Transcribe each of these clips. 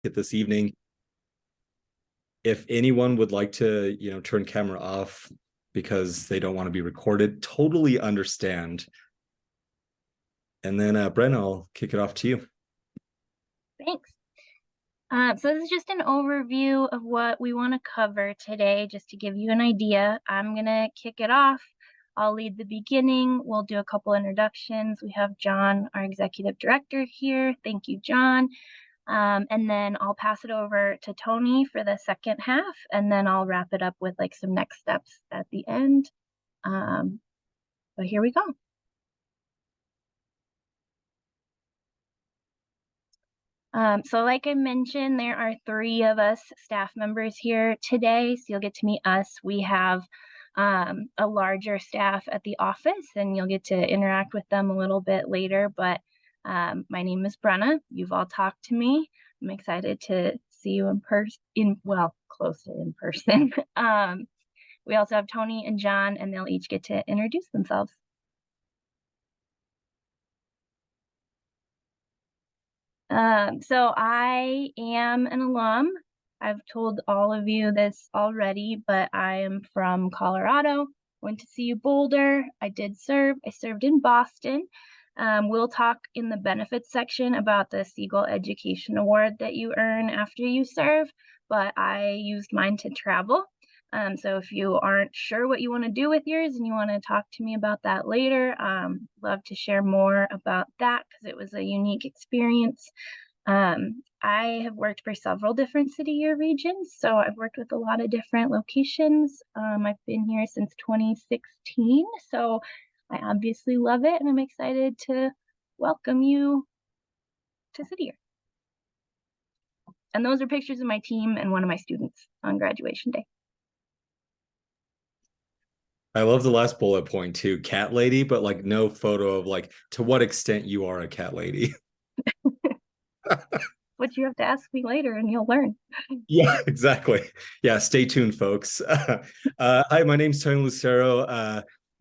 it this evening. If anyone would like to, turn camera off because they don't want to be recorded, totally understand. And then, Bren, I'll kick it off to you. Thanks. So this is just an overview of what we want to cover today, just to give you an idea. I'm going to kick it off. I'll lead the beginning. We'll do a couple introductions. We have John, our executive director here. Thank you, John. And then I'll pass it over to Tony for the second half, and then I'll wrap it up with like some next steps at the end. But here we go. So like I mentioned, there are 3 of us staff members here today, so you'll get to meet us. We have a larger staff at the office, and you'll get to interact with them a little bit later, but my name is Brenna. You've all talked to me. I'm excited to see you in person, well, close to in person. We also have Tony and John, and they'll each get to introduce themselves. So I am an alum. I've told all of you this already, but I am from Colorado. Went to CU Boulder. I served in Boston. We'll talk in the benefits section about the Siegel Education Award that you earn after you serve, but I used mine to travel. So if you aren't sure what you want to do with yours and you want to talk to me about that later, love to share more about that because it was a unique experience. I have worked for several different city year regions, so I've worked with a lot of different locations. I've been here since 2016, so I obviously love it, and I'm excited to welcome you to City Year. And those are pictures of my team and one of my students on graduation day. I love the last bullet point too, cat lady, but like no photo of like to what extent you are a cat lady. What you have to ask me later and you'll learn. Yeah, exactly. Yeah, stay tuned, folks. Hi, my name's Tony Lucero.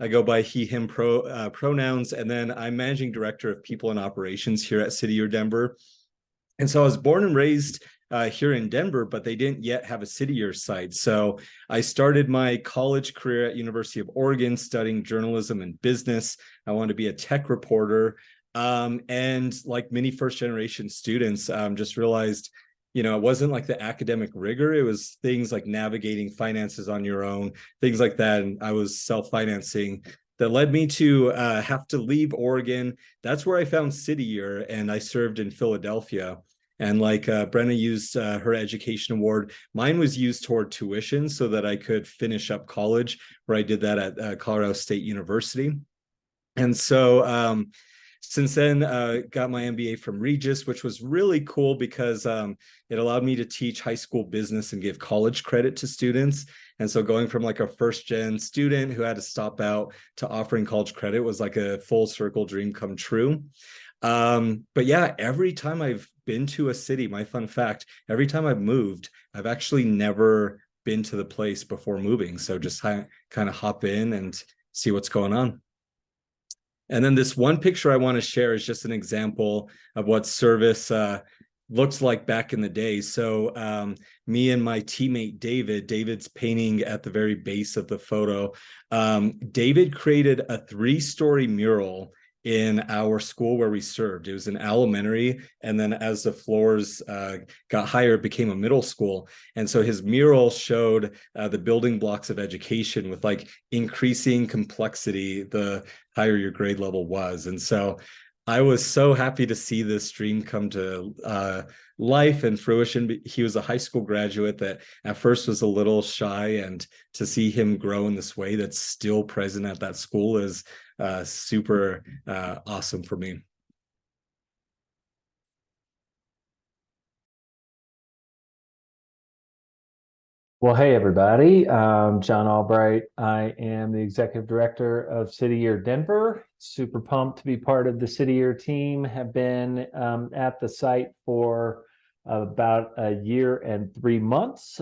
I go by he, him pronouns, and then I'm managing director of people and operations here at City Year Denver. And so I was born and raised here in Denver, but they didn't yet have a City Year site. So I started my college career at University of Oregon studying journalism and business. I wanted to be a tech reporter. And like many first generation students, just realized, it wasn't like the academic rigor. It was things like navigating finances on your own, things like that. And I was self-financing that led me to have to leave Oregon. That's where I found City Year, and I served in Philadelphia. And like Brenna used her education award, mine was used toward tuition so that I could finish up college, where I did that at Colorado State University. And so since then, got my MBA from Regis, which was really cool because it allowed me to teach high school business and give college credit to students. And so going from like a first gen student who had to stop out to offering college credit was like a full circle dream come true. But yeah, every time I've been to a city, my fun fact, every time I've moved, I've actually never been to the place before moving. So just kind of hop in and see what's going on. And then this one picture I want to share is just an example of what service looks like back in the day. So me and my teammate David's painting at the very base of the photo. David created a 3-story mural in our school where we served. It was an elementary, and then as the floors got higher, it became a middle school. And so his mural showed the building blocks of education with like increasing complexity the higher your grade level was. And so I was so happy to see this dream come to life and fruition. He was a high school graduate that at first was a little shy, and to see him grow in this way that's still present at that school is super awesome for me. Well, hey, everybody. John Albright. I am the executive director of City Year Denver. Super pumped to be part of the City Year team. Have been at the site for about a year and 3 months.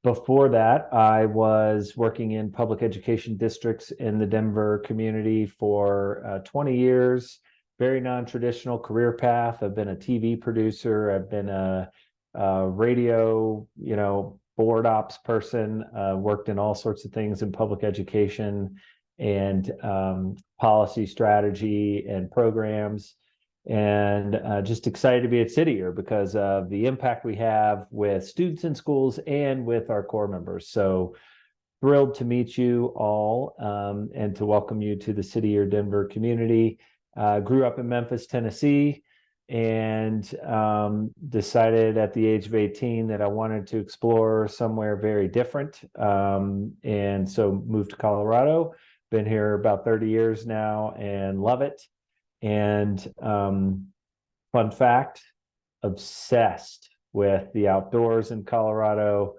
Before that, I was working in public education districts in the Denver community for 20 years. very non-traditional career path. I've been a TV producer. I've been a radio, board ops person, worked in all sorts of things in public education and policy strategy and programs. And just excited to be at City Year because of the impact we have with students in schools and with our core members. So thrilled to meet you all and to welcome you to the City Year Denver community. Grew up in Memphis, Tennessee, and decided at the age of 18 that I wanted to explore somewhere very different. And so moved to Colorado, been here about 30 years now and love it. And fun fact, obsessed with the outdoors in Colorado,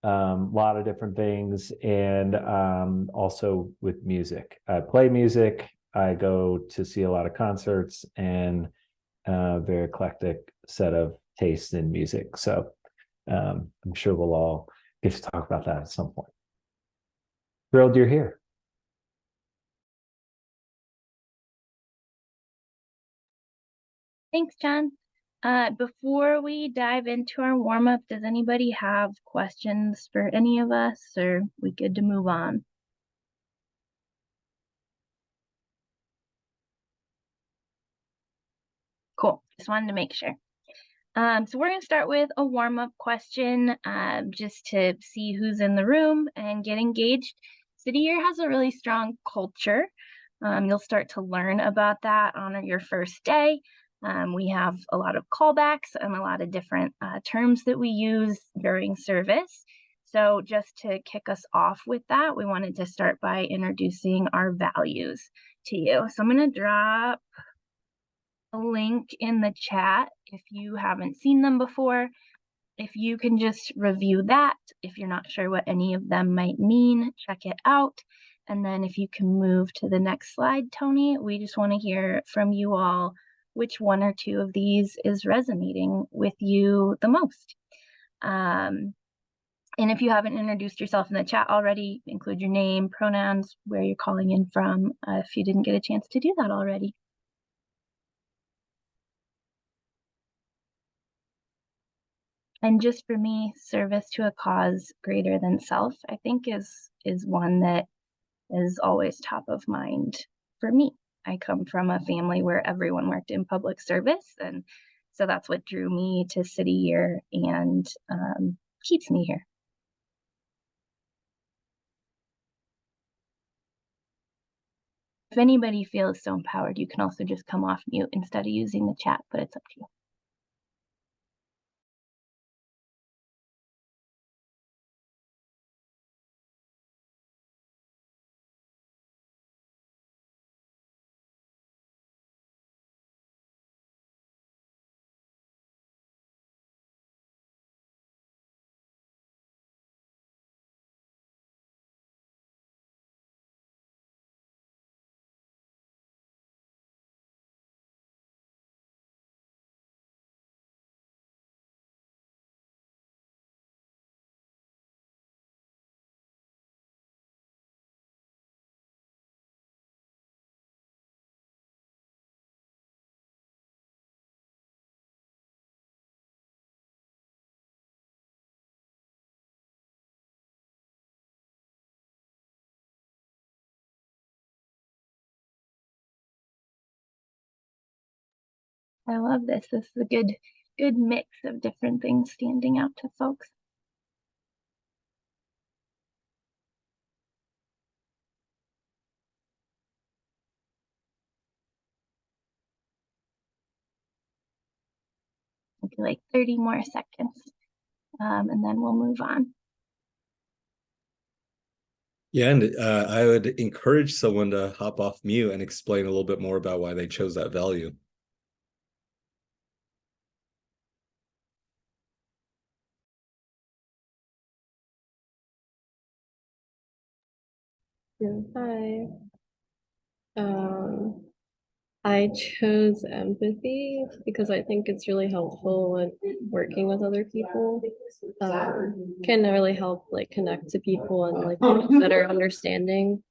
a lot of different things, and also with music. I play music, I go to see a lot of concerts, and very eclectic set of tastes in music. So I'm sure we'll all get to talk about that at some point. Thrilled you're here. Thanks, John. Before we dive into our warm-up, does anybody have questions for any of us, or we good to move on? Cool. Just wanted to make sure. So we're going to start with a warm-up question, just to see who's in the room and get engaged. City Year has a really strong culture. You'll start to learn about that on your first day. We have a lot of callbacks and a lot of different terms that we use during service. So just to kick us off with that, we wanted to start by introducing our values to you. So I'm going to drop a link in the chat if you haven't seen them before. If you can just review that, if you're not sure what any of them might mean, check it out. And then if you can move to the next slide, Tony, we just want to hear from you all which one or two of these is resonating with you the most. And if you haven't introduced yourself in the chat already, include your name, pronouns, where you're calling in from, if you didn't get a chance to do that already. And just for me, service to a cause greater than self, I think is one that is always top of mind for me. I come from a family where everyone worked in public service, and so that's what drew me to City Year and keeps me here. If anybody feels so empowered, you can also just come off mute instead of using the chat, but it's up to you. I love this. This is a good mix of different things standing out to folks. Maybe like 30 more seconds, and then we'll move on. Yeah, and I would encourage someone to hop off mute and explain a little bit more about why they chose that value. Hi. I chose empathy because I think it's really helpful when working with other people. Can really help like connect to people and like better understanding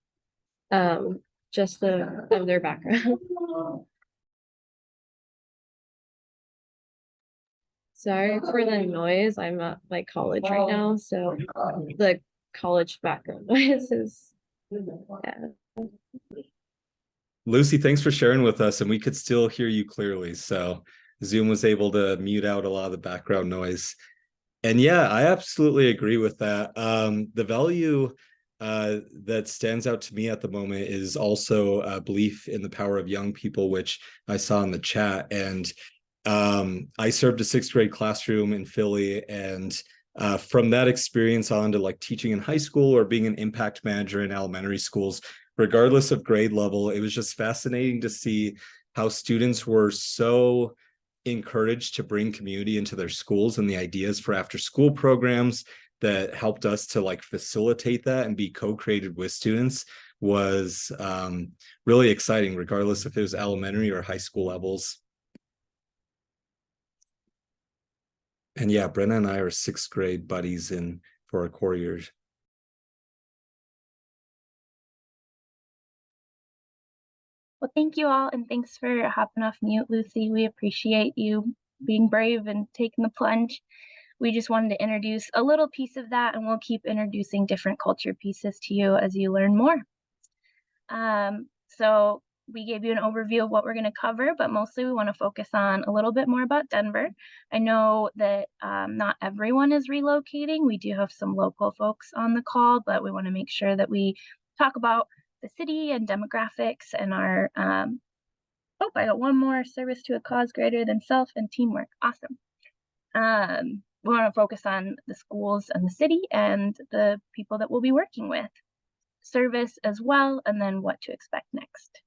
just of their background. Sorry for the noise. I'm at my college right now, so the college background noise is yeah. Lucy, thanks for sharing with us, and we could still hear you clearly. So Zoom was able to mute out a lot of the background noise. And yeah, I absolutely agree with that. The value that stands out to me at the moment is also a belief in the power of young people, which I saw in the chat. And I served a sixth grade classroom in Philly, and from that experience on to like teaching in high school or being an impact manager in elementary schools, regardless of grade level, it was just fascinating to see how students were so encouraged to bring community into their schools, and the ideas for after school programs that helped us to like facilitate that and be co-created with students was really exciting, regardless if it was elementary or high school levels. And yeah, Brenna and I are sixth grade buddies for our core years. Well, thank you all, and thanks for hopping off mute, Lucy. We appreciate you being brave and taking the plunge. We just wanted to introduce a little piece of that, and we'll keep introducing different culture pieces to you as you learn more. So we gave you an overview of what we're going to cover, but mostly we want to focus on a little bit more about Denver. I know that not everyone is relocating. We do have some local folks on the call, but we want to make sure that we talk about the city and demographics and our, oh, I got one more: service to a cause greater than self and teamwork. Awesome. We want to focus on the schools and the city and the people that we'll be working with, service as well, and then what to expect next.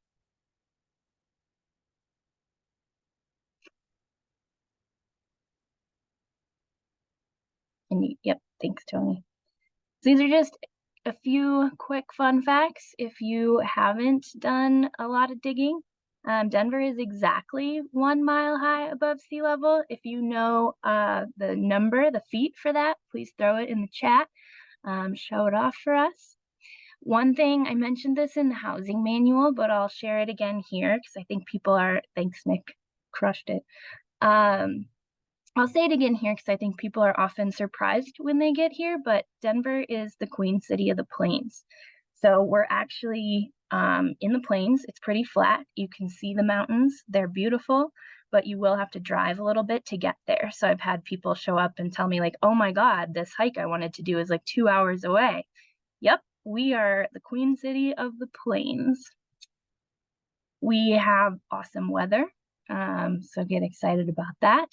And yep, thanks, Tony. So these are just a few quick fun facts. If you haven't done a lot of digging, Denver is exactly 1 mile high above sea level. If you know the number, the feet for that, please throw it in the chat. Show it off for us. One thing, I mentioned this in the housing manual, but I'll share it again here because I think people are, thanks Nick, crushed it. I'll say it again here because I think people are often surprised when they get here, but Denver is the Queen City of the Plains. So we're actually in the plains. It's pretty flat. You can see the mountains. They're beautiful, but you will have to drive a little bit to get there. So I've had people show up and tell me like, oh my God, this hike I wanted to do is like 2 hours away. Yep, we are the Queen City of the Plains. We have awesome weather, so get excited about that,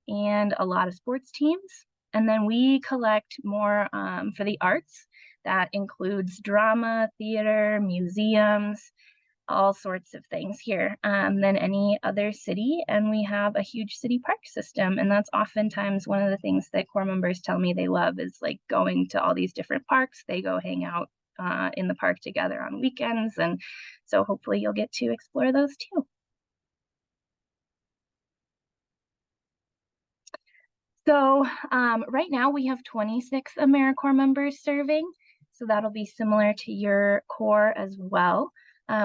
and a lot of sports teams. And then we collect more for the arts. That includes drama, theater, museums, all sorts of things here than any other city. And we have a huge city park system. And that's oftentimes one of the things that core members tell me they love is like going to all these different parks. They go hang out in the park together on weekends. And so hopefully you'll get to explore those too. So right now we have 26 AmeriCorps members serving. So that'll be similar to your core as well.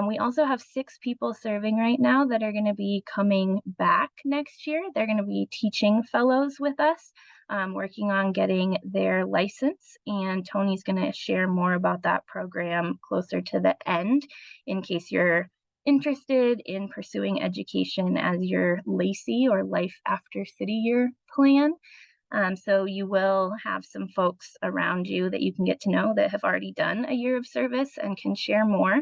We also have 6 people serving right now that are going to be coming back next year. They're going to be teaching fellows with us, working on getting their license. And Tony's going to share more about that program closer to the end in case you're interested in pursuing education as your LACY or Life After City Year plan. So you will have some folks around you that you can get to know that have already done a year of service and can share more.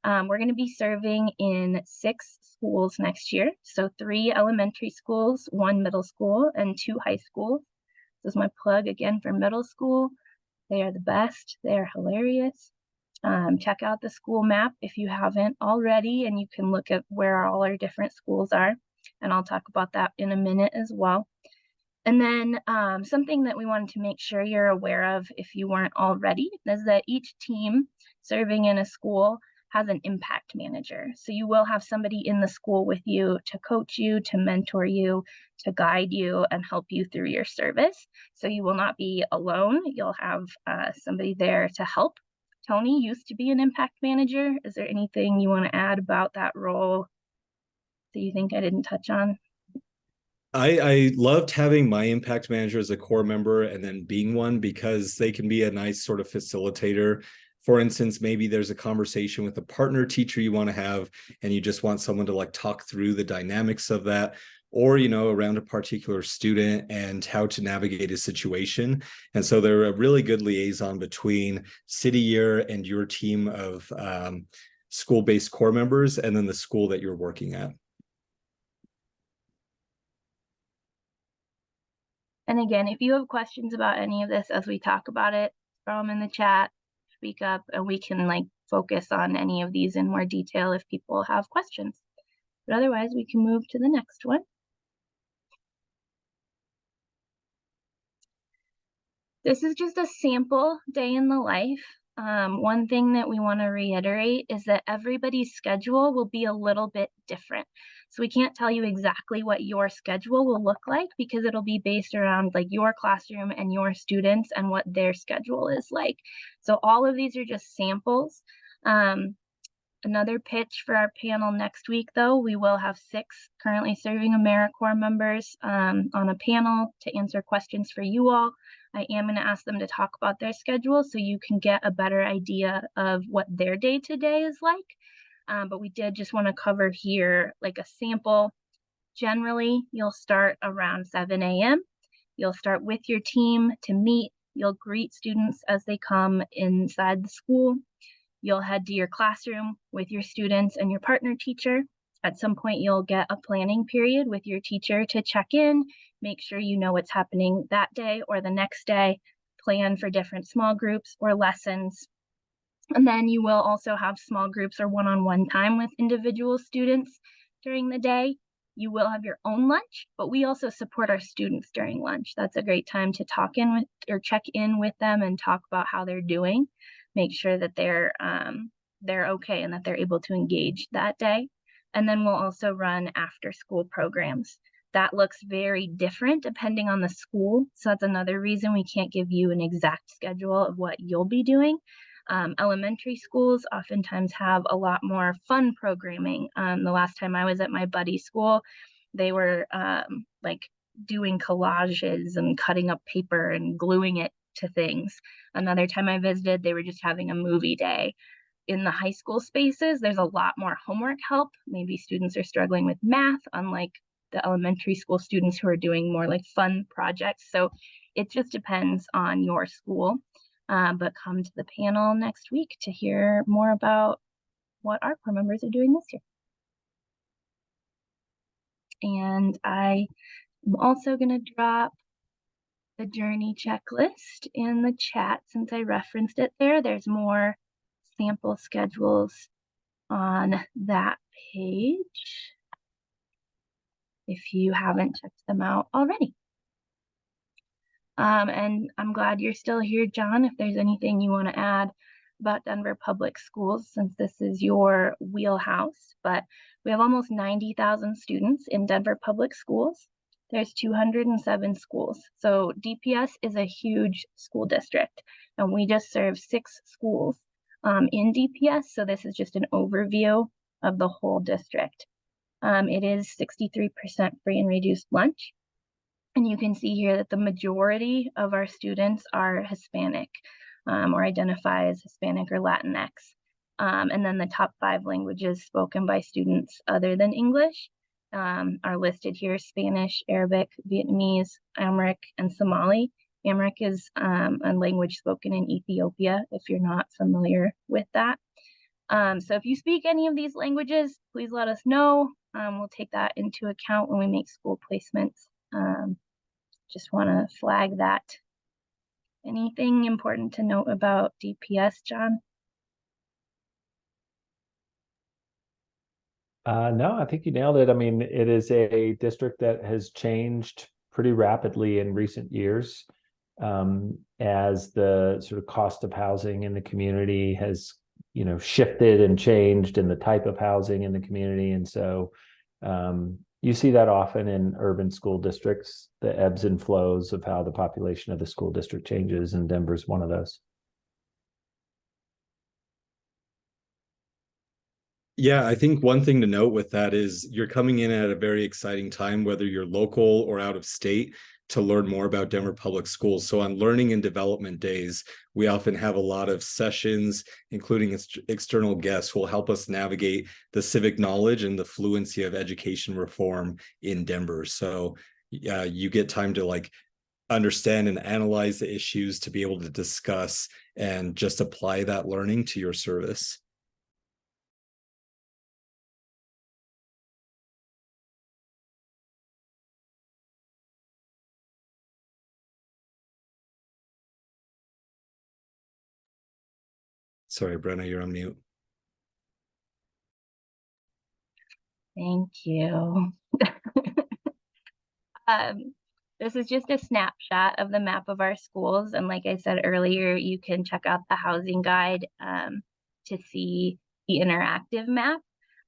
We're going to be serving in 6 schools next year. So 3 elementary schools, 1 middle school, and 2 high schools. This is my plug again for middle school. They are the best. They are hilarious. Check out the school map if you haven't already, and you can look at where all our different schools are. And I'll talk about that in a minute as well. And then something that we wanted to make sure you're aware of if you weren't already is that each team serving in a school has an impact manager. So you will have somebody in the school with you to coach you, to mentor you, to guide you and help you through your service. So you will not be alone. You'll have somebody there to help. Tony used to be an impact manager. Is there anything you want to add about that role that you think I didn't touch on? I loved having my impact manager as a core member and then being one, because they can be a nice sort of facilitator. For instance, maybe there's a conversation with a partner teacher you want to have, and you just want someone to like talk through the dynamics of that, or, you know, around a particular student and how to navigate a situation. And so they're a really good liaison between City Year and your team of school-based core members, and then the school that you're working at. And again, if you have questions about any of this as we talk about it, throw them in the chat, speak up, and we can like focus on any of these in more detail if people have questions. But otherwise, we can move to the next one. This is just a sample day in the life. One thing that we want to reiterate is that everybody's schedule will be a little bit different. So we can't tell you exactly what your schedule will look like, because it'll be based around like your classroom and your students and what their schedule is like. So all of these are just samples. Another pitch for our panel next week, though, we will have 6 currently serving AmeriCorps members on a panel to answer questions for you all. I am going to ask them to talk about their schedule so you can get a better idea of what their day-to-day is like. But we did just want to cover here like a sample. Generally, you'll start around 7 a.m. You'll start with your team to meet. You'll greet students as they come inside the school. You'll head to your classroom with your students and your partner teacher. At some point, you'll get a planning period with your teacher to check in, make sure you know what's happening that day or the next day, plan for different small groups or lessons. And then you will also have small groups or one-on-one time with individual students during the day. You will have your own lunch, but we also support our students during lunch. That's a great time to talk in with or check in with them and talk about how they're doing. Make sure that they're okay and that they're able to engage that day. And then we'll also run after school programs. That looks very different depending on the school. So that's another reason we can't give you an exact schedule of what you'll be doing. Elementary schools oftentimes have a lot more fun programming. The last time I was at my buddy's school, they were like doing collages and cutting up paper and gluing it to things. Another time I visited, they were just having a movie day. In the high school spaces, there's a lot more homework help. Maybe students are struggling with math, unlike the elementary school students who are doing more like fun projects. So it just depends on your school. But come to the panel next week to hear more about what our core members are doing this year. And I am also going to drop the journey checklist in the chat since I referenced it there. There's more sample schedules on that page if you haven't checked them out already. And I'm glad you're still here, John, if there's anything you want to add about Denver Public Schools, since this is your wheelhouse. But we have almost 90,000 students in Denver Public Schools. There's 207 schools. So DPS is a huge school district, and we just serve 6 schools in DPS. So this is just an overview of the whole district. It is 63% free and reduced lunch. And you can see here that the majority of our students are Hispanic or identify as Hispanic or Latinx. And then the top 5 languages spoken by students other than English are listed here: Spanish, Arabic, Vietnamese, Amharic, and Somali. Amharic is a language spoken in Ethiopia, if you're not familiar with that. So if you speak any of these languages, please let us know. We'll take that into account when we make school placements. Just want to flag that. Anything important to note about DPS, John? No, I think you nailed it. I mean, it is a district that has changed pretty rapidly in recent years as the sort of cost of housing in the community has, you know, shifted and changed in the type of housing in the community. And so you see that often in urban school districts, the ebbs and flows of how the population of the school district changes, and Denver's one of those. Yeah, I think one thing to note with that is you're coming in at a very exciting time, whether you're local or out of state, to learn more about Denver Public Schools. So on Learning and Development Days, we often have a lot of sessions, including external guests who will help us navigate the civic knowledge and the fluency of education reform in Denver. So you get time to like understand and analyze the issues, to be able to discuss and just apply that learning to your service. Sorry, Brenna, you're on mute. Thank you. This is just a snapshot of the map of our schools. And like I said earlier, you can check out the housing guide to see the interactive map.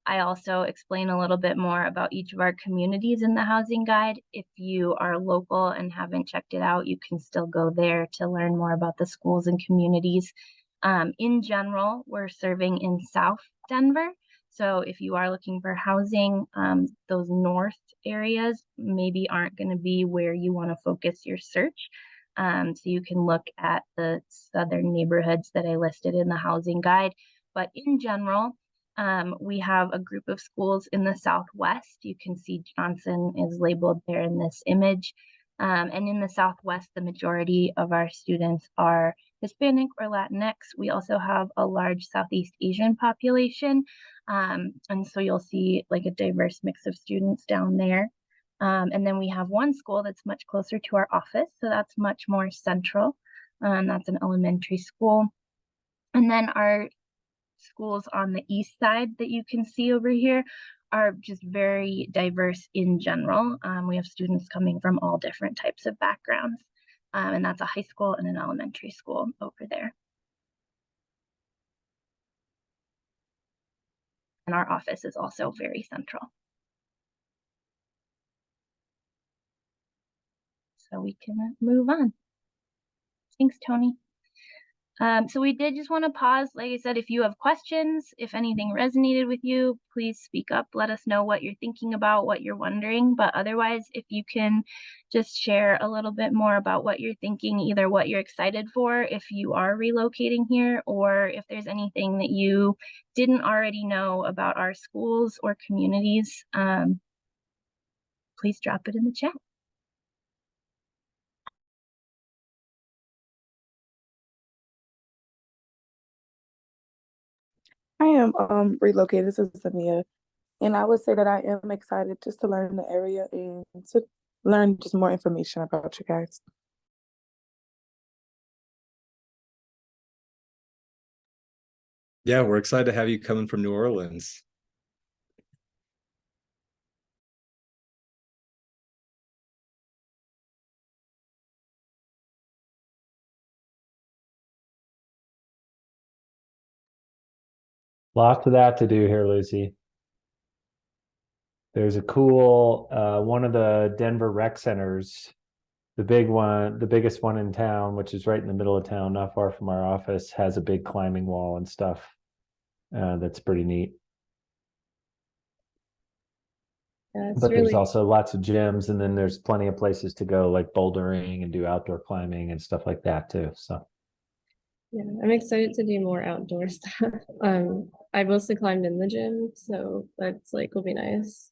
I also explain a little bit more about each of our communities in the housing guide. If you are local and haven't checked it out, you can still go there to learn more about the schools and communities. In general, we're serving in South Denver. So if you are looking for housing, those north areas maybe aren't going to be where you want to focus your search. So you can look at the southern neighborhoods that I listed in the housing guide. But in general, we have a group of schools in the Southwest. You can see Johnson is labeled there in this image. And in the Southwest, the majority of our students are Hispanic or Latinx. We also have a large Southeast Asian population. And so you'll see like a diverse mix of students down there. And then we have one school that's much closer to our office. So that's much more central. That's an elementary school. And then our schools on the east side that you can see over here are just very diverse in general. We have students coming from all different types of backgrounds. And that's a high school and an elementary school over there. And our office is also very central. So we can move on. Thanks, Tony. So we did just want to pause. Like I said, if you have questions, if anything resonated with you, please speak up. Let us know what you're thinking about, what you're wondering. But otherwise, if you can just share a little bit more about what you're thinking, either what you're excited for if you are relocating here, or if there's anything that you didn't already know about our schools or communities, please drop it in the chat. I am relocated. This is Samia, and I would say that I am excited just to learn the area and to learn just more information about you guys. Yeah, we're excited to have you coming from New Orleans. Lots of that to do here, Lucy. There's a cool one of the Denver rec centers, the big one, the biggest one in town, which is right in the middle of town, not far from our office, has a big climbing wall and stuff. That's pretty neat. Yeah, But there's also lots of gyms, and then there's plenty of places to go, like bouldering and do outdoor climbing and stuff like that too. So yeah, I'm excited to do more outdoor stuff. I mostly climbed in the gym, so that's like will be nice.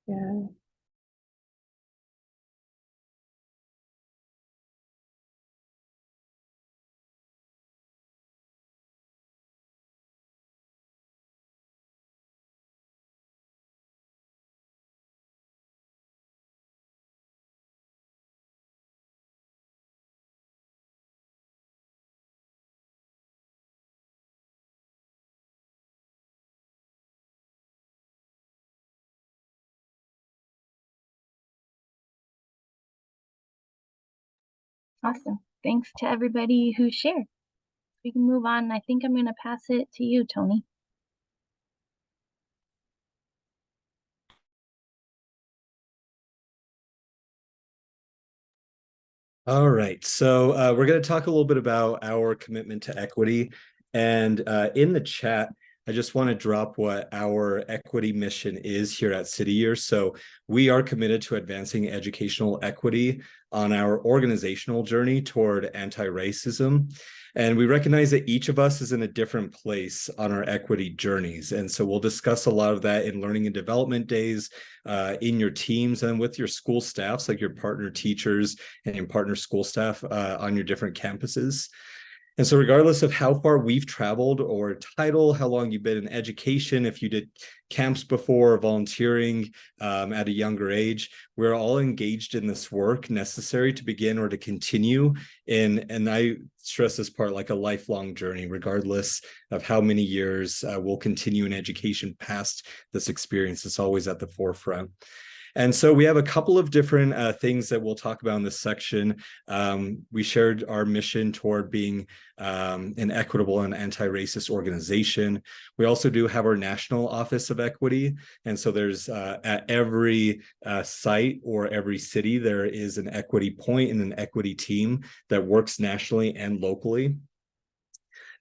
Yeah. Awesome. Thanks to everybody who shared. We can move on. I think I'm going to pass it to you, Tony. All right, so we're going to talk a little bit about our commitment to equity. And in the chat, I just want to drop what our equity mission is here at City Year. So we are committed to advancing educational equity on our organizational journey toward anti-racism. And we recognize that each of us is in a different place on our equity journeys. And so we'll discuss a lot of that in learning and development days, in your teams and with your school staffs, like your partner teachers and your partner school staff on your different campuses. And so regardless of how far we've traveled or title, how long you've been in education, if you did camps before, volunteering at a younger age, we're all engaged in this work necessary to begin or to continue in, and I stress this part, like a lifelong journey, regardless of how many years we'll continue in education past this experience. It's always at the forefront. And so we have a couple of different things that we'll talk about in this section. We shared our mission toward being an equitable and anti-racist organization. We also do have our National Office of Equity. And so there's at every site or every city, there is an equity point and an equity team that works nationally and locally.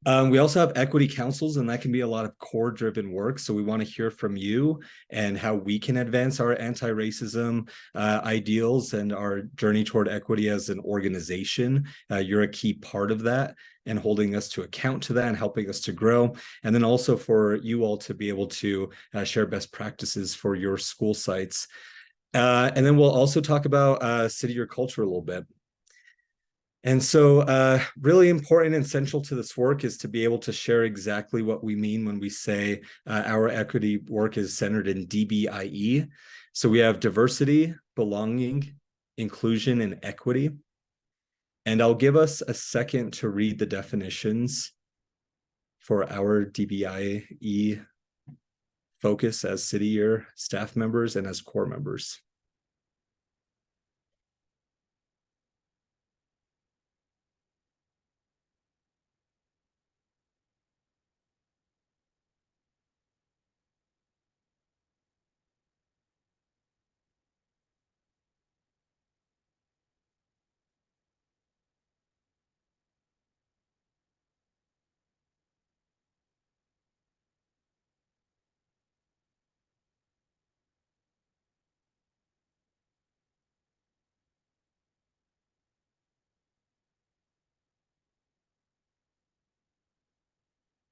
We also have equity councils, and that can be a lot of core driven work. So we want to hear from you and how we can advance our anti-racism ideals and our journey toward equity as an organization. You're a key part of that and holding us to account to that and helping us to grow. And then also for you all to be able to share best practices for your school sites. And then we'll also talk about City Year culture a little bit. And so really important and central to this work is to be able to share exactly what we mean when we say our equity work is centered in DBIE. So we have diversity, belonging, inclusion, and equity. And I'll give us a second to read the definitions for our DBIE focus as City Year staff members and as core members.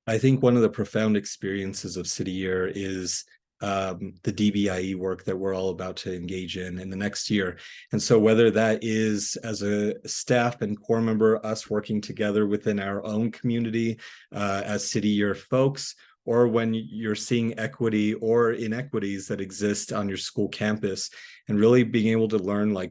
I think one of the profound experiences of City Year is the DBIE work that we're all about to engage in the next year. And so whether that is as a staff and core member, us working together within our own community as City Year folks, or when you're seeing equity or inequities that exist on your school campus, and really being able to learn like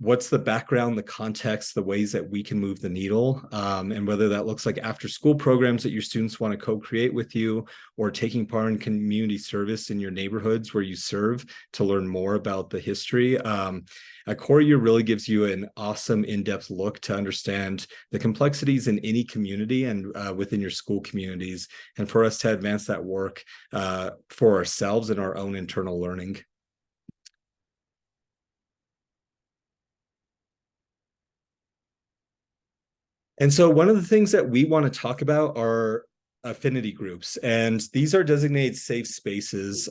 what's the background, the context, the ways that we can move the needle, and whether that looks like after school programs that your students want to co-create with you, or taking part in community service in your neighborhoods where you serve to learn more about the history. A core year really gives you an awesome in-depth look to understand the complexities in any community and within your school communities, and for us to advance that work for ourselves and our own internal learning. And so one of the things that we want to talk about are affinity groups, and these are designated safe spaces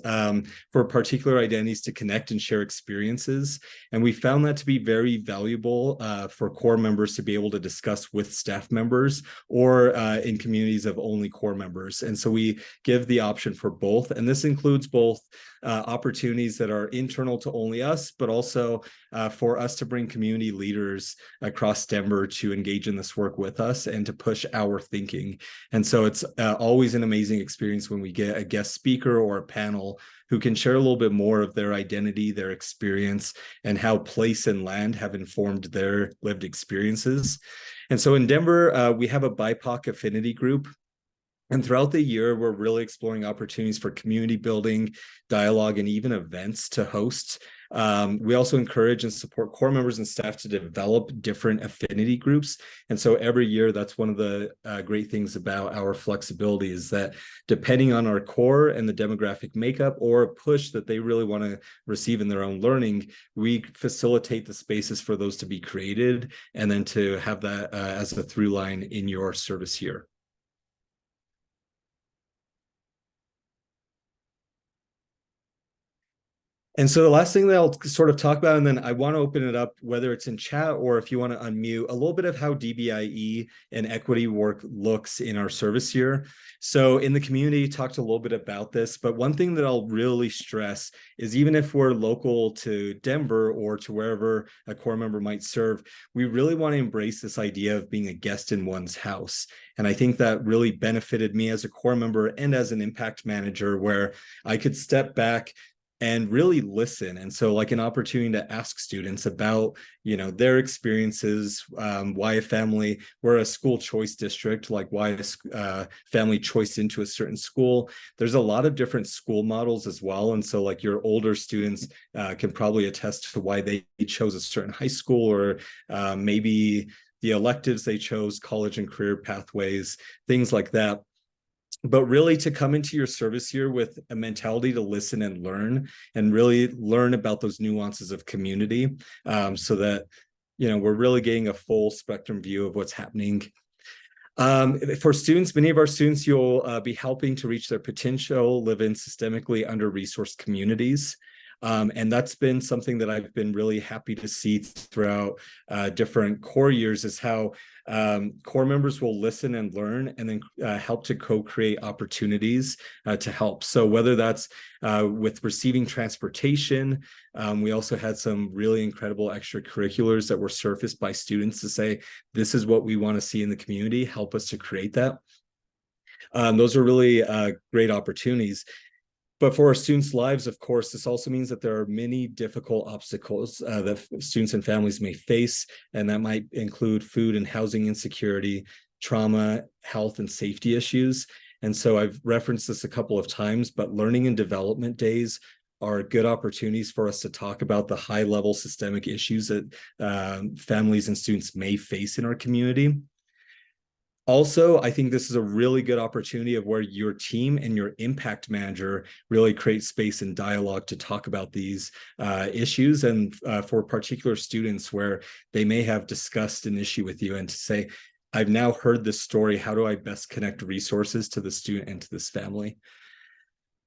for particular identities to connect and share experiences. And we found that to be very valuable for core members to be able to discuss with staff members, or in communities of only core members. And so we give the option for both, and this includes both opportunities that are internal to only us, but also for us to bring community leaders across Denver to engage in this work with us and to push our thinking. And so it's always an amazing experience when we get a guest speaker or a panel who can share a little bit more of their identity, their experience, and how place and land have informed their lived experiences. And so in Denver, we have a BIPOC affinity group. And throughout the year, we're really exploring opportunities for community building, dialogue, and even events to host. We also encourage and support core members and staff to develop different affinity groups. And so every year, that's one of the great things about our flexibility, is that depending on our core and the demographic makeup or a push that they really want to receive in their own learning, we facilitate the spaces for those to be created and then to have that as a through line in your service here. And so the last thing that I'll sort of talk about, and then I want to open it up, whether it's in chat or if you want to unmute, a little bit of how DBIE and equity work looks in our service year. So in the community, talked a little bit about this, but one thing that I'll really stress is even if we're local to Denver or to wherever a core member might serve, we really want to embrace this idea of being a guest in one's house. And I think that really benefited me as a core member and as an impact manager, where I could step back and really listen. And so like an opportunity to ask students about, their experiences, why a family, we're a school choice district, like why a family choiced into a certain school. There's a lot of different school models as well. And so like your older students can probably attest to why they chose a certain high school, or maybe the electives they chose, college and career pathways, things like that. But really to come into your service year with a mentality to listen and really learn about those nuances of community, so that, we're really getting a full spectrum view of what's happening. For students, many of our students, you'll be helping to reach their potential, live in systemically under-resourced communities. And that's been something that I've been really happy to see throughout different core years, is how core members will listen and learn and then help to co-create opportunities to help. So whether that's with receiving transportation, we also had some really incredible extracurriculars that were surfaced by students to say, this is what we want to see in the community, help us to create that. Those are really great opportunities. But for our students' lives, of course, this also means that there are many difficult obstacles that students and families may face, and that might include food and housing insecurity, trauma, health, and safety issues. And so I've referenced this a couple of times, but learning and development days are good opportunities for us to talk about the high-level systemic issues that families and students may face in our community. Also, I think this is a really good opportunity of where your team and your impact manager really create space and dialogue to talk about these issues, and for particular students where they may have discussed an issue with you and to say, I've now heard this story, how do I best connect resources to the student and to this family?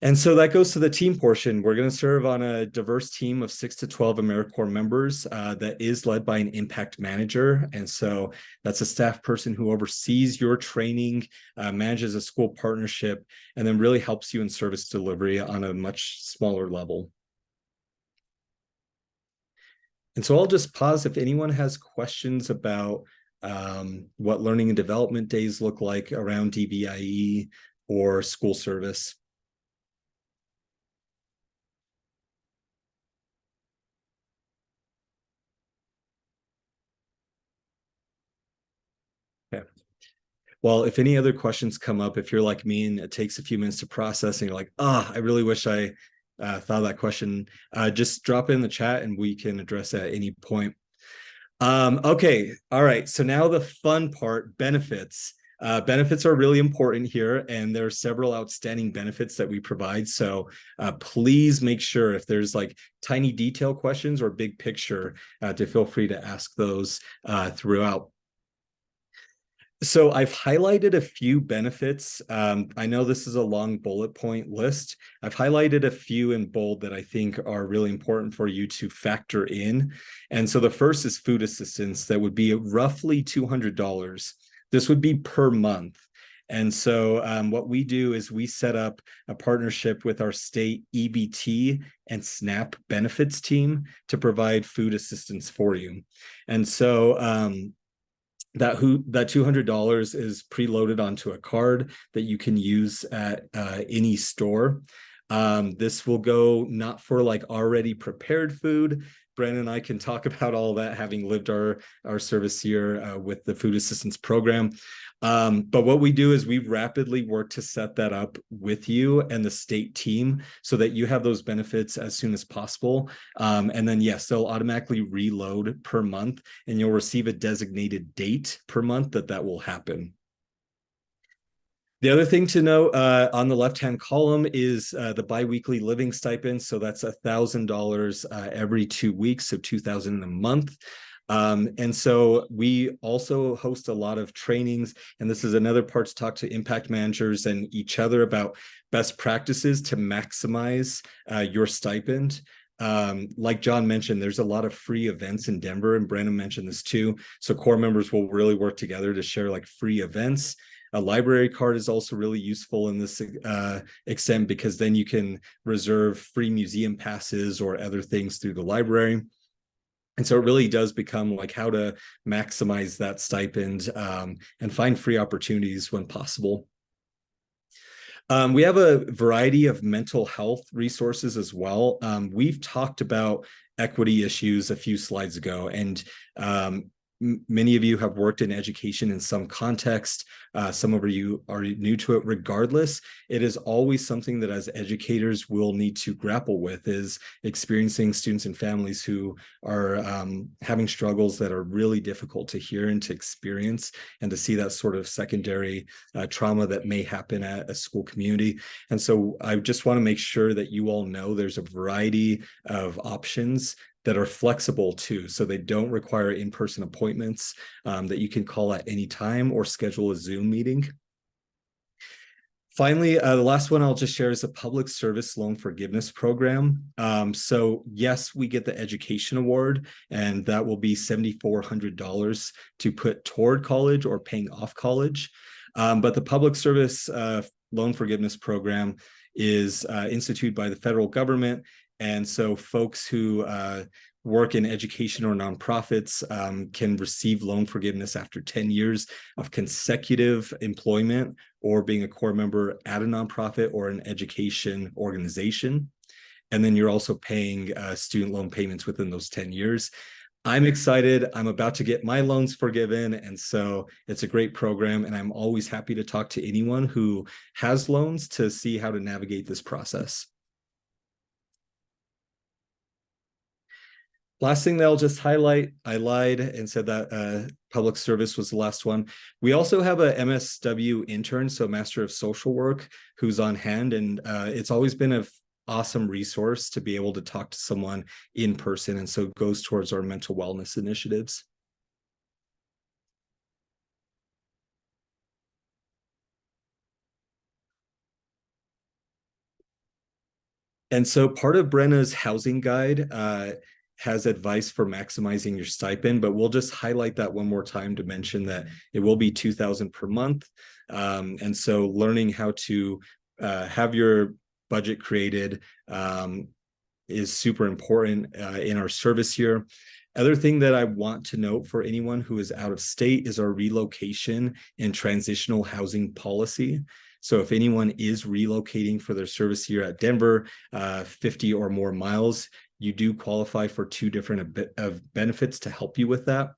And so that goes to the team portion. We're going to serve on a diverse team of 6 to 12 AmeriCorps members that is led by an impact manager. And so that's a staff person who oversees your training, manages a school partnership, and then really helps you in service delivery on a much smaller level. And so I'll just pause if anyone has questions about what learning and development days look like around DBIE or school service. Okay. Well, if any other questions come up, if you're like me and it takes a few minutes to process and you're like, I really wish I thought of that question, just drop it in the chat and we can address it at any point. Okay. All right. So now the fun part, benefits. Benefits are really important here, and there are several outstanding benefits that we provide. So please make sure if there's like tiny detail questions or big picture, to feel free to ask those throughout. So I've highlighted a few benefits. I know this is a long bullet point list. I've highlighted a few in bold that I think are really important for you to factor in. And so the first is food assistance. That would be roughly $200. This would be per month. And so what we do is we set up a partnership with our state EBT and SNAP benefits team to provide food assistance for you. And so that $200 is preloaded onto a card that you can use at any store. This will go not for like already prepared food. Brandon and I can talk about all that, having lived our service here with the food assistance program. But what we do is we rapidly work to set that up with you and the state team so that you have those benefits as soon as possible. And then, yes, they'll automatically reload per month, and you'll receive a designated date per month that will happen. The other thing to note on the left-hand column is the biweekly living stipend. So that's $1,000 every 2 weeks, so $2,000 a month. And so we also host a lot of trainings, and this is another part to talk to impact managers and each other about best practices to maximize your stipend. Like John mentioned, there's a lot of free events in Denver, and Brandon mentioned this too. So core members will really work together to share like free events. A library card is also really useful in this extent, because then you can reserve free museum passes or other things through the library. And so it really does become like how to maximize that stipend and find free opportunities when possible. We have a variety of mental health resources as well. We've talked about equity issues a few slides ago, and many of you have worked in education in some context. Some of you are new to it. Regardless, it is always something that as educators will need to grapple with, is experiencing students and families who are having struggles that are really difficult to hear and to experience, and to see that sort of secondary trauma that may happen at a school community. And so I just want to make sure that you all know there's a variety of options that are flexible too. So they don't require in-person appointments, that you can call at any time or schedule a Zoom meeting. Finally, the last one I'll just share is a public service loan forgiveness program. So yes, we get the education award, and that will be $7,400 to put toward college or paying off college. But the public service loan forgiveness program is instituted by the federal government. And so folks who work in education or nonprofits can receive loan forgiveness after 10 years of consecutive employment or being a core member at a nonprofit or an education organization. And then you're also paying student loan payments within those 10 years. I'm excited. I'm about to get my loans forgiven. And so it's a great program. And I'm always happy to talk to anyone who has loans to see how to navigate this process. Last thing that I'll just highlight, I lied and said that public service was the last one. We also have a MSW intern, so Master of Social Work, who's on hand. And it's always been an awesome resource to be able to talk to someone in person. And so it goes towards our mental wellness initiatives. And so part of Brenna's housing guide has advice for maximizing your stipend, but we'll just highlight that one more time to mention that it will be $2,000 per month. And so learning how to have your budget created is super important in our service here. Other thing that I want to note for anyone who is out of state is our relocation and transitional housing policy. So if anyone is relocating for their service year at Denver, 50 or more miles, you do qualify for two different benefits to help you with that.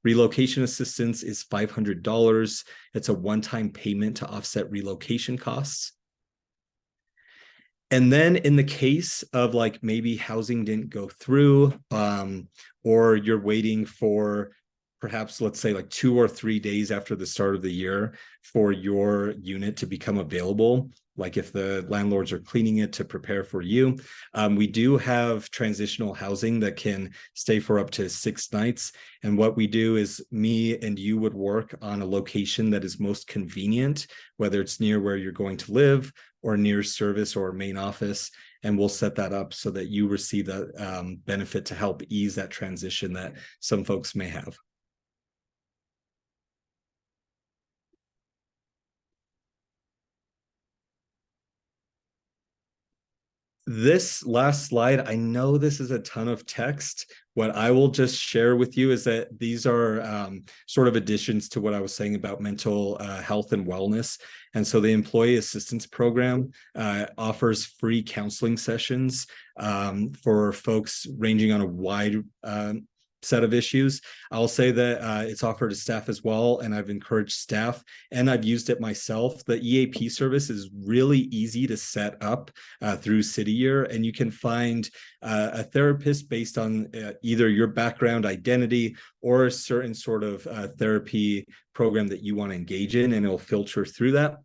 Relocation assistance is $500. It's a one-time payment to offset relocation costs. And then in the case of like maybe housing didn't go through, or you're waiting for perhaps, let's say, like 2 or 3 days after the start of the year for your unit to become available, like if the landlords are cleaning it to prepare for you. We do have transitional housing that can stay for up to 6 nights. And what we do is me and you would work on a location that is most convenient, whether it's near where you're going to live or near service or main office. And we'll set that up so that you receive that benefit to help ease that transition that some folks may have. This last slide, I know this is a ton of text. What I will just share with you is that these are sort of additions to what I was saying about mental health and wellness. And so the Employee Assistance Program offers free counseling sessions for folks ranging on a wide set of issues. I'll say that it's offered to staff as well, and I've encouraged staff, and I've used it myself. The EAP service is really easy to set up through City Year, and you can find a therapist based on either your background identity or a certain sort of therapy program that you want to engage in, and it'll filter through that.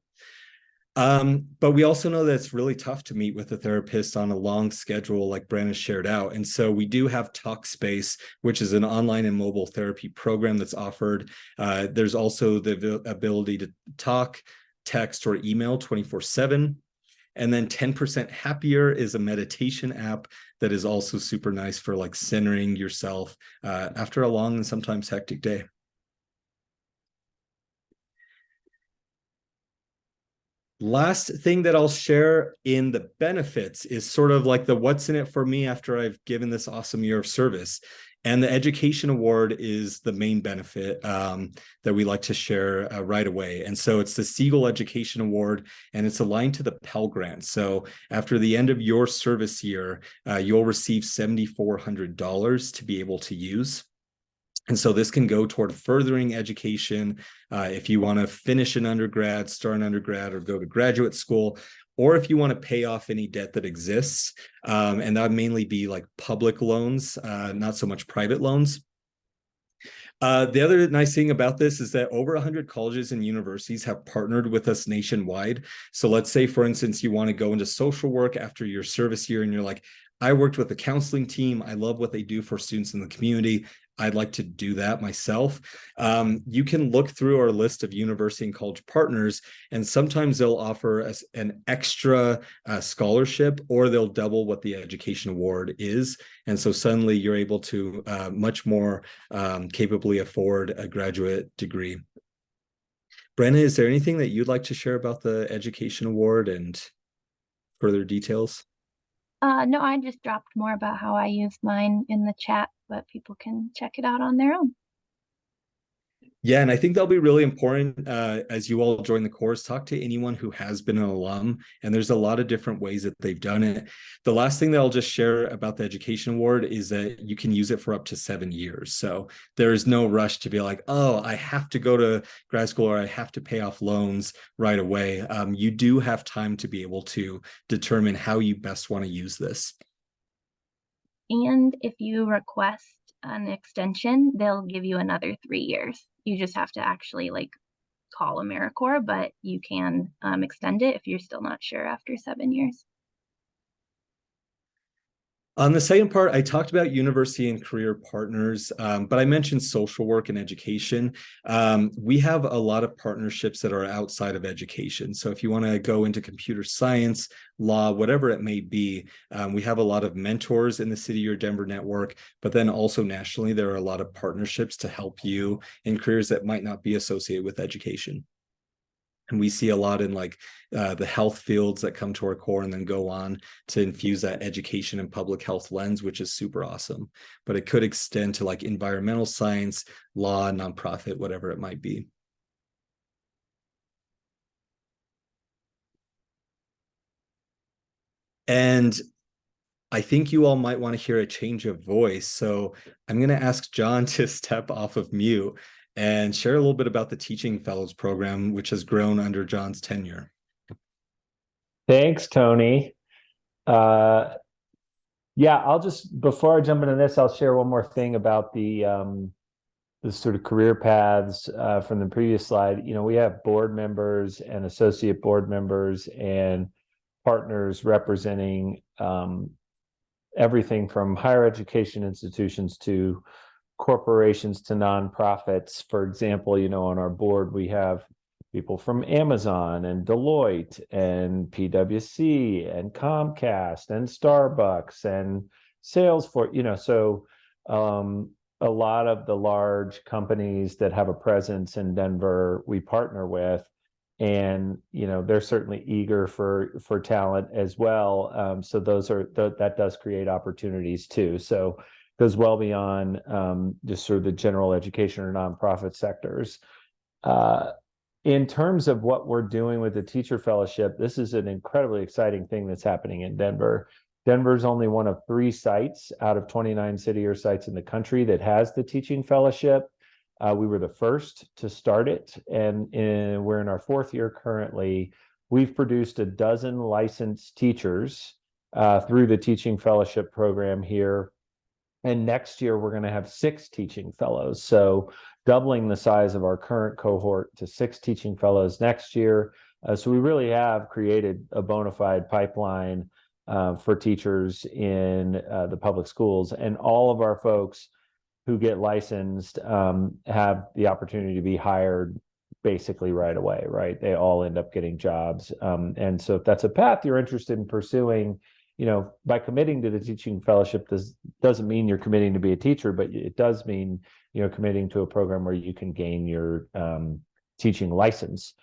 But we also know that it's really tough to meet with a therapist on a long schedule like Brandon shared out. And so we do have Talkspace, which is an online and mobile therapy program that's offered. There's also the ability to talk, text, or email 24/7. And then 10% Happier is a meditation app that is also super nice for like centering yourself after a long and sometimes hectic day. Last thing that I'll share in the benefits is sort of like the what's in it for me after I've given this awesome year of service. And the Education Award is the main benefit that we like to share right away. And so it's the Siegel Education Award, and it's aligned to the Pell Grant. So after the end of your service year, you'll receive $7,400 to be able to use. And so this can go toward furthering education if you want to finish an undergrad, start an undergrad, or go to graduate school, or if you want to pay off any debt that exists. And that would mainly be like public loans, not so much private loans. The other nice thing about this is that over 100 colleges and universities have partnered with us nationwide. So let's say, for instance, you want to go into social work after your service year and you're like, I worked with the counseling team. I love what they do for students in the community. I'd like to do that myself. You can look through our list of university and college partners, and sometimes they'll offer us an extra scholarship, or they'll double what the Education Award is. And so suddenly you're able to much more capably afford a graduate degree. Brenna, is there anything that you'd like to share about the Education Award and further details? No, I just dropped more about how I used mine in the chat, but people can check it out on their own. Yeah, and I think that'll be really important as you all join the course. Talk to anyone who has been an alum, and there's a lot of different ways that they've done it. The last thing that I'll just share about the Education Award is that you can use it for up to 7 years. So there's no rush to be like, oh, I have to go to grad school or I have to pay off loans right away. You do have time to be able to determine how you best want to use this. And if you request an extension, they'll give you another 3 years. You just have to actually like call AmeriCorps, but you can extend it if you're still not sure after 7 years. On the second part, I talked about university and career partners, but I mentioned social work and education. We have a lot of partnerships that are outside of education. So if you want to go into computer science, law, whatever it may be, we have a lot of mentors in the City Year Denver network, but then also nationally, there are a lot of partnerships to help you in careers that might not be associated with education. And we see a lot in like the health fields that come to our core and then go on to infuse that education and public health lens, which is super awesome. But it could extend to like environmental science, law, nonprofit, whatever it might be. And I think you all might want to hear a change of voice. So I'm going to ask John to step off of mute and share a little bit about the Teaching Fellows program, which has grown under John's tenure. Thanks, Tony. Yeah, I'll just, before I jump into this, I'll share one more thing about the sort of career paths from the previous slide. You know, we have board members and associate board members and partners representing everything from higher education institutions to corporations to nonprofits. For example, you know, on our board, we have people from Amazon and Deloitte and PwC and Comcast and Starbucks and Salesforce, you know, so a lot of the large companies that have a presence in Denver, we partner with, and, you know, they're certainly eager for talent as well. So those are, that does create opportunities too. So goes well beyond just sort of the general education or nonprofit sectors. In terms of what we're doing with the teacher fellowship, this is an incredibly exciting thing that's happening in Denver. Denver's only one of 3 sites out of 29 City Year sites in the country that has the teaching fellowship. We were the first to start it, and we're in our 4th year currently. We've produced 12 licensed teachers through the teaching fellowship program here. And next year, we're going to have 6 teaching fellows. So doubling the size of our current cohort to 6 teaching fellows next year. So we really have created a bona fide pipeline for teachers in the public schools. And all of our folks who get licensed have the opportunity to be hired basically right away, right? They all end up getting jobs. And so if that's a path you're interested in pursuing, by committing to the teaching fellowship, doesn't mean you're committing to be a teacher, but it does mean, committing to a program where you can gain your teaching license.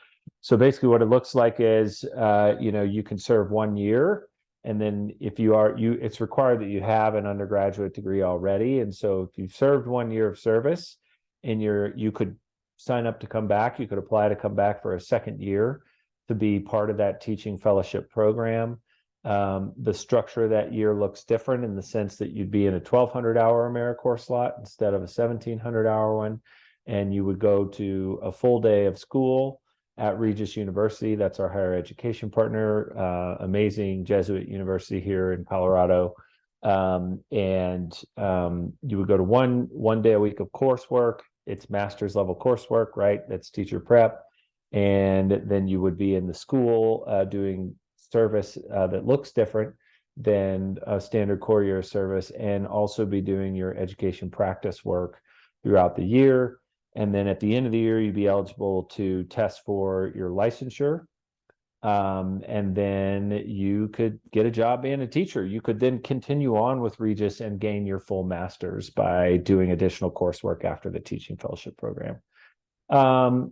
So basically what it looks like is, you can serve 1 year. And then if it's required that you have an undergraduate degree already. And so if you've served 1 year of service and you could sign up to come back, you could apply to come back for a second year to be part of that teaching fellowship program. The structure of that year looks different in the sense that you'd be in a 1,200-hour AmeriCorps slot instead of a 1,700-hour one. And you would go to a full day of school at Regis University. That's our higher education partner, amazing Jesuit university here in Colorado. You would go to one day a week of coursework. It's master's level coursework, right? That's teacher prep. And then you would be in the school doing service that looks different than a standard core year service, and also be doing your education practice work throughout the year. And then at the end of the year, you'd be eligible to test for your licensure. And then you could get a job being a teacher. You could then continue on with Regis and gain your full master's by doing additional coursework after the teaching fellowship program.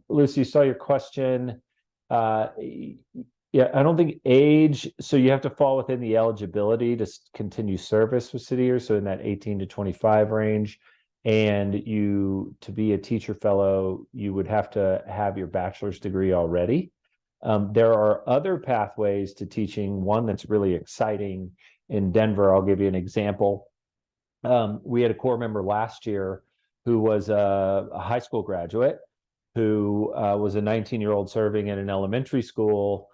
Lucy, saw your question. Yeah, I don't think age, so you have to fall within the eligibility to continue service with City Year, so in that 18 to 25 range. And to be a teacher fellow, you would have to have your bachelor's degree already. There are other pathways to teaching. One that's really exciting in Denver, I'll give you an example. We had a core member last year who was a high school graduate who was a 19-year-old serving in an elementary school,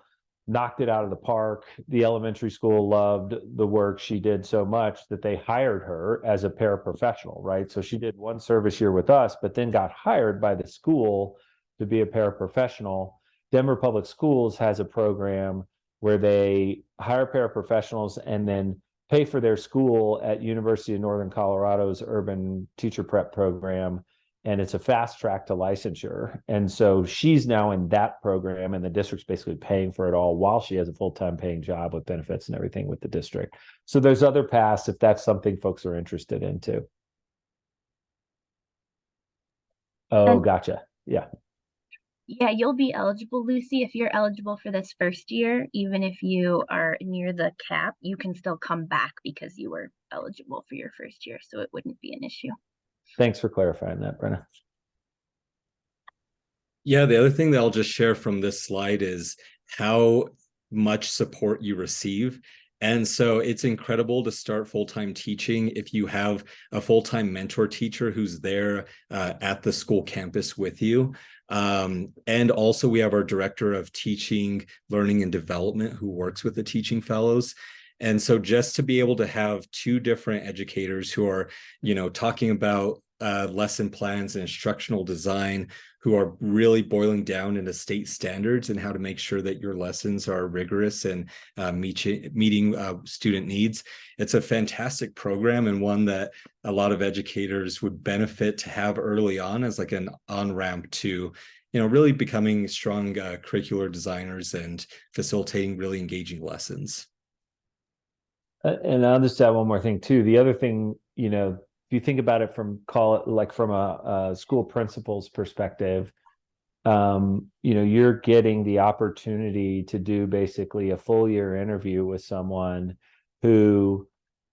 knocked it out of the park. The elementary school loved the work she did so much that they hired her as a paraprofessional, right? So she did one service year with us, but then got hired by the school to be a paraprofessional. Denver Public Schools has a program where they hire paraprofessionals and then pay for their school at University of Northern Colorado's urban teacher prep program. And it's a fast track to licensure. And so she's now in that program, and the district's basically paying for it all while she has a full-time paying job with benefits and everything with the district. So there's other paths if that's something folks are interested in too. Oh, gotcha. Yeah. Yeah, you'll be eligible, Lucy, if you're eligible for this first year. Even if you are near the cap, you can still come back because you were eligible for your first year. So it wouldn't be an issue. Thanks for clarifying that, Brenna. Yeah, the other thing that I'll just share from this slide is how much support you receive. And so it's incredible to start full-time teaching if you have a full-time mentor teacher who's there at the school campus with you. And also we have our director of teaching, learning, and development who works with the teaching fellows. And so just to be able to have two different educators who are, talking about lesson plans and instructional design, who are really boiling down into state standards and how to make sure that your lessons are rigorous and meeting student needs. It's a fantastic program, and one that a lot of educators would benefit to have early on as like an on-ramp to, really becoming strong curricular designers and facilitating really engaging lessons. And I'll just add one more thing too. The other thing, if you think about it from a school principal's perspective, you're getting the opportunity to do basically a full year interview with someone who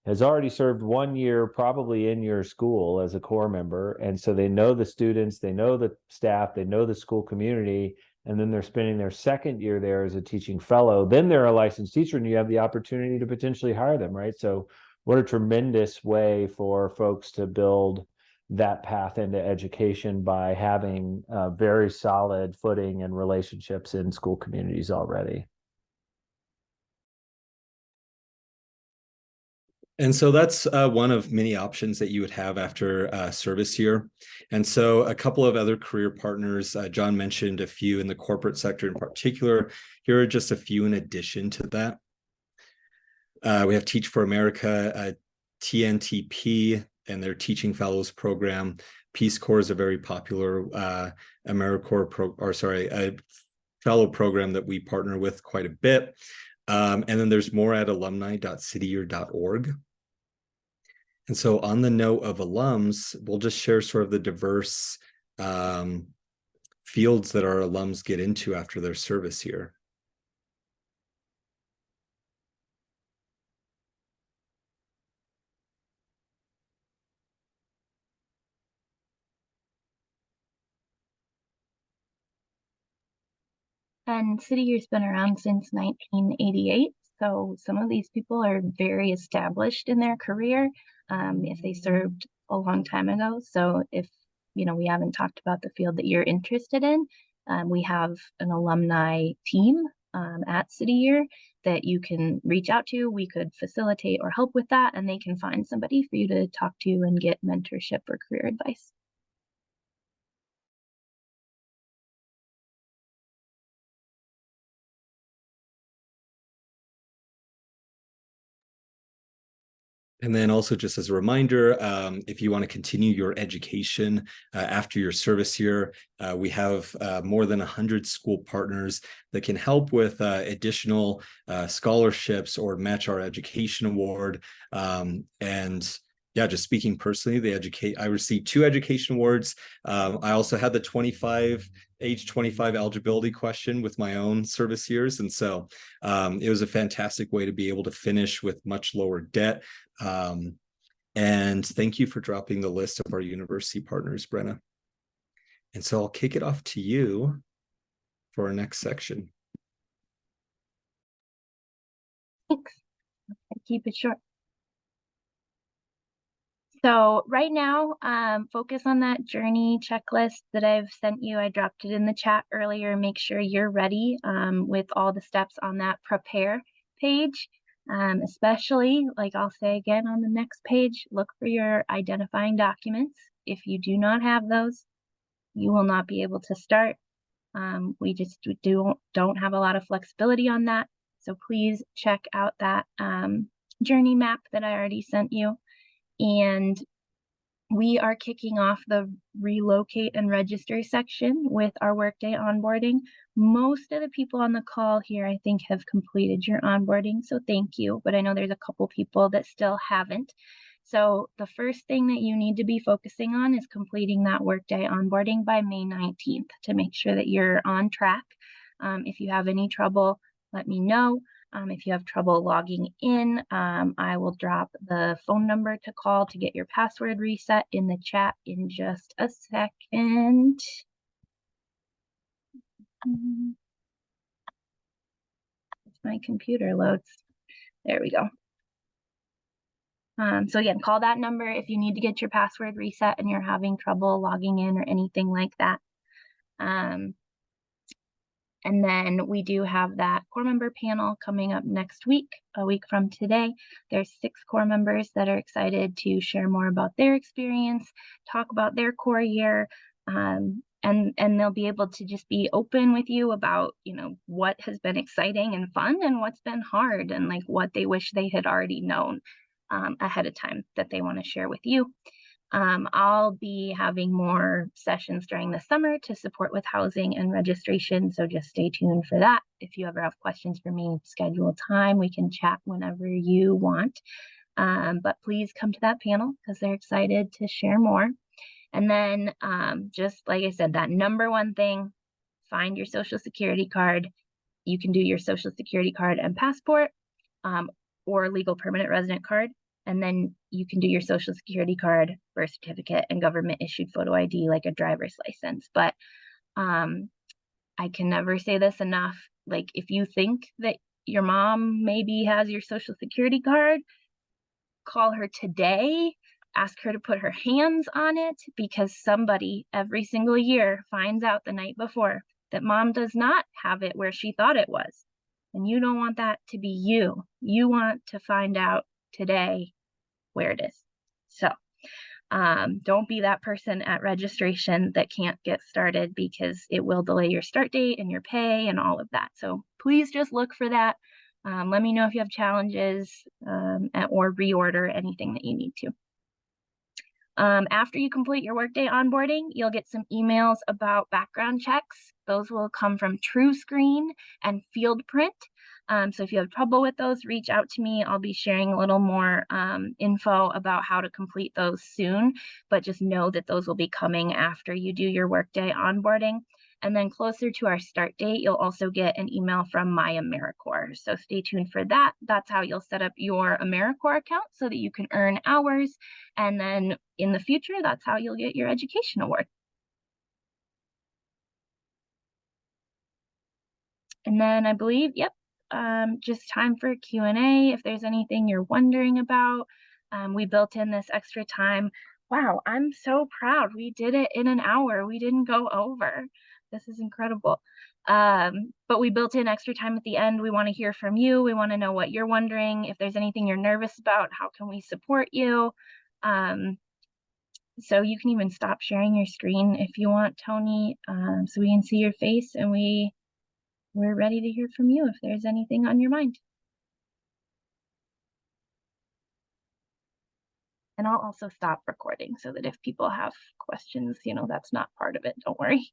has already served 1 year probably in your school as a core member. And so they know the students, they know the staff, they know the school community, and then they're spending their second year there as a teaching fellow. Then they're a licensed teacher and you have the opportunity to potentially hire them, right? So what a tremendous way for folks to build that path into education by having a very solid footing and relationships in school communities already. And so that's one of many options that you would have after service year. And so a couple of other career partners, John mentioned a few in the corporate sector in particular. Here are just a few in addition to that. We have Teach for America, TNTP, and their Teaching Fellows program. Peace Corps is a very popular AmeriCorps a fellow program that we partner with quite a bit. And then there's more at alumni.cityyear.org. And so on the note of alums, we'll just share sort of the diverse fields that our alums get into after their service here. And City Year's been around since 1988. So some of these people are very established in their career if they served a long time ago. So if, we haven't talked about the field that you're interested in, we have an alumni team at City Year that you can reach out to. We could facilitate or help with that, and they can find somebody for you to talk to and get mentorship or career advice. And then also just as a reminder, if you want to continue your education after your service here, we have more than 100 school partners that can help with additional scholarships or match our education award. And yeah, just speaking personally, I received 2 education awards. I also had the age 25 eligibility question with my own service years. And so it was a fantastic way to be able to finish with much lower debt. And thank you for dropping the list of our university partners, Brenna. And so I'll kick it off to you for our next section. Thanks. I'll keep it short. So right now, focus on that journey checklist that I've sent you. I dropped it in the chat earlier. Make sure you're ready with all the steps on that prepare page. Especially, like I'll say again on the next page, look for your identifying documents. If you do not have those, you will not be able to start. We just don't have a lot of flexibility on that. So please check out that journey map that I already sent you. And we are kicking off the relocate and register section with our Workday onboarding. Most of the people on the call here, I think, have completed your onboarding, so thank you. But I know there's a couple people that still haven't. So the first thing that you need to be focusing on is completing that Workday onboarding by May 19th to make sure that you're on track. If you have any trouble, let me know. If you have trouble logging in, I will drop the phone number to call to get your password reset in the chat in just a second. If my computer loads. There we go. So again, call that number if you need to get your password reset and you're having trouble logging in or anything like that. And then we do have that core member panel coming up next week, a week from today. There's 6 core members that are excited to share more about their experience, talk about their core year, and they'll be able to just be open with you about, what has been exciting and fun and what's been hard and like what they wish they had already known ahead of time that they want to share with you. I'll be having more sessions during the summer to support with housing and registration, so just stay tuned for that. If you ever have questions for me, schedule time. We can chat whenever you want. But please come to that panel because they're excited to share more. And then just like I said, that number one thing, find your social security card. You can do your social security card and passport or legal permanent resident card. And then you can do your social security card, birth certificate, and government issued photo ID like a driver's license. But I can never say this enough. Like if you think that your mom maybe has your social security card, call her today, ask her to put her hands on it, because somebody every single year finds out the night before that mom does not have it where she thought it was. And you don't want that to be you. You want to find out today where it is. So don't be that person at registration that can't get started because it will delay your start date and your pay and all of that. So please just look for that. Let me know if you have challenges or reorder anything that you need to. After you complete your Workday onboarding, you'll get some emails about background checks. Those will come from TrueScreen and FieldPrint. So if you have trouble with those, reach out to me. I'll be sharing a little more info about how to complete those soon, but just know that those will be coming after you do your Workday onboarding. And then closer to our start date, you'll also get an email from My AmeriCorps. So stay tuned for that. That's how you'll set up your AmeriCorps account so that you can earn hours. And then in the future, that's how you'll get your education award. And then I believe, yep, just time for Q&A. If there's anything you're wondering about, we built in this extra time. Wow, I'm so proud. We did it in an hour. We didn't go over. This is incredible. But we built in extra time at the end. We want to hear from you. We want to know what you're wondering. If there's anything you're nervous about, how can we support you? So you can even stop sharing your screen if you want, Tony, so we can see your face, and we're ready to hear from you if there's anything on your mind. And I'll also stop recording so that if people have questions, you know, that's not part of it. Don't worry.